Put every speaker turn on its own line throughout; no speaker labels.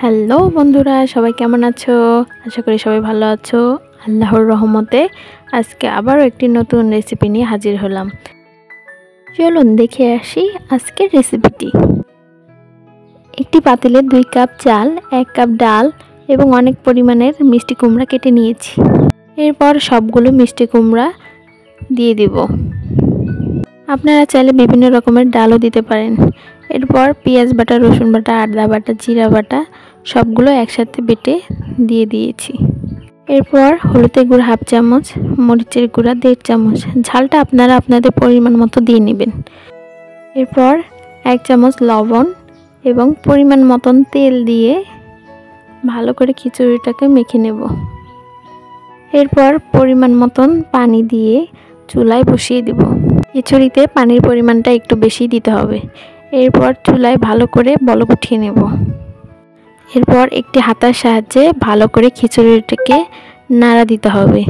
Hello বন্ধুরা, সবাই কেমন আছো? আশা করি সবাই ভালো আছো। আল্লাহর রহমতে আজকে আবারও একটি নতুন রেসিপি নিয়ে হাজির হলাম। চলুন দেখে আসি আজকের রেসিপিটি। একটি পাতিলে 2 কাপ চাল, 1 কাপ ডাল এবং অনেক পরিমাণের মিষ্টি কুমড়া কেটে নিয়েছি। এরপর সবগুলো মিষ্টি কুমড়া দিয়ে দিব। আপনারা চাইলে বিভিন্ন রকমের ডালও দিতে পারেন। এরপর পেঁয়াজ বাটা, রসুন বাটা, আদা বাটা, জিরা বাটা সবগুলো একসাথে বেটে দিয়ে দিয়েছি। এরপর হলুদের গুঁড়া 1/2 চামচ, মরিচের গুঁড়া 1.5 চামচ, ঝালটা আপনারা আপনাদের পরিমাণ মতো দিয়ে নেবেন। এরপর 1 চামচ লবণ এবং পরিমাণ মতন তেল দিয়ে ভালো করে খিচুড়িটাকে মেখে নেব। এরপর পরিমাণ মতন পানি দিয়ে চুলায় বসিয়ে দেব। খিচুড়িতে পানির পরিমাণটা একটু বেশি দিতে হবে। এরপর চুলায় ভালো করে বলক উঠিয়ে নেব। এরপর একটি হাতার সাহায্যে ভালো করে খিচুড়িটাকে নাড়া দিতে হবে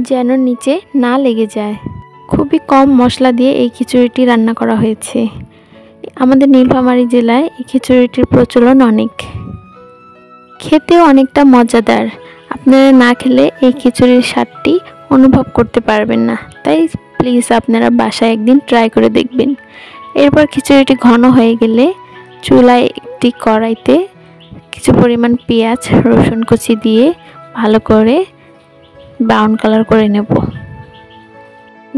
যেন নিচে না লেগে যায়। খুবই কম মশলা দিয়ে এই খিচুড়িটি রান্না করা হয়েছে। আমাদের নীলফামারী জেলায় এই খিচুড়িটির প্রচলন অনেক, খেতেও অনেকটা মজাদার। আপনারা না খেলে এই খিচুড়ির স্বাদটি অনুভব করতে পারবেন না, তাই প্লিজ আপনারা বাসায় একদিন ট্রাই করে দেখবেন। এরপর খিচুড়িটি ঘন হয়ে গেলে চুলায় একটি কড়াইতে কিছু পরিমাণ পেঁয়াজ, রসুন কুচি দিয়ে ভালো করে ব্রাউন কালার করে নেব।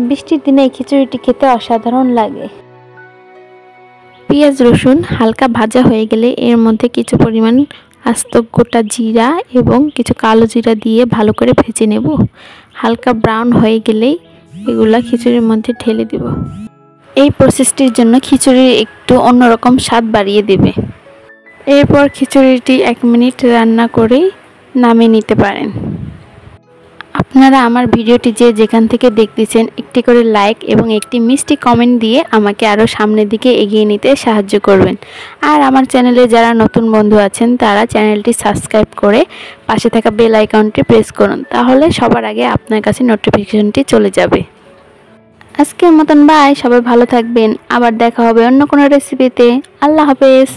বৃষ্টির দিনে এই খিচুড়িটি খেতে অসাধারণ লাগে। পেঁয়াজ রসুন হালকা ভাজা হয়ে গেলে এর মধ্যে কিছু পরিমাণ আস্ত গোটা জিরা এবং কিছু কালো জিরা দিয়ে ভালো করে ভেজে নেব। হালকা ব্রাউন হয়ে গেলেই এগুলা খিচুড়ির মধ্যে ঢেলে দেব। এই প্রসেসটির জন্য খিচুড়ির একটু অন্যরকম স্বাদ বাড়িয়ে দেবে। এরপর খিচুড়িটি 1 মিনিট রান্না করেই নামিয়ে নিতে পারেন। আপনারা আমার ভিডিওটি যে যেখান থেকে দেখতেছেন একটি করে লাইক এবং একটি মিষ্টি কমেন্ট দিয়ে আমাকে আরও সামনের দিকে এগিয়ে নিতে সাহায্য করবেন। আর আমার চ্যানেলে যারা নতুন বন্ধু আছেন তারা চ্যানেলটি সাবস্ক্রাইব করে পাশে থাকা বেল আইকনটি প্রেস করুন, তাহলে সবার আগে আপনার কাছে নোটিফিকেশনটি চলে যাবে। আজকের মতন বাই, সবাই ভালো থাকবেন। আবার দেখা হবে অন্য কোনো রেসিপিতে। আল্লাহ হাফেজ।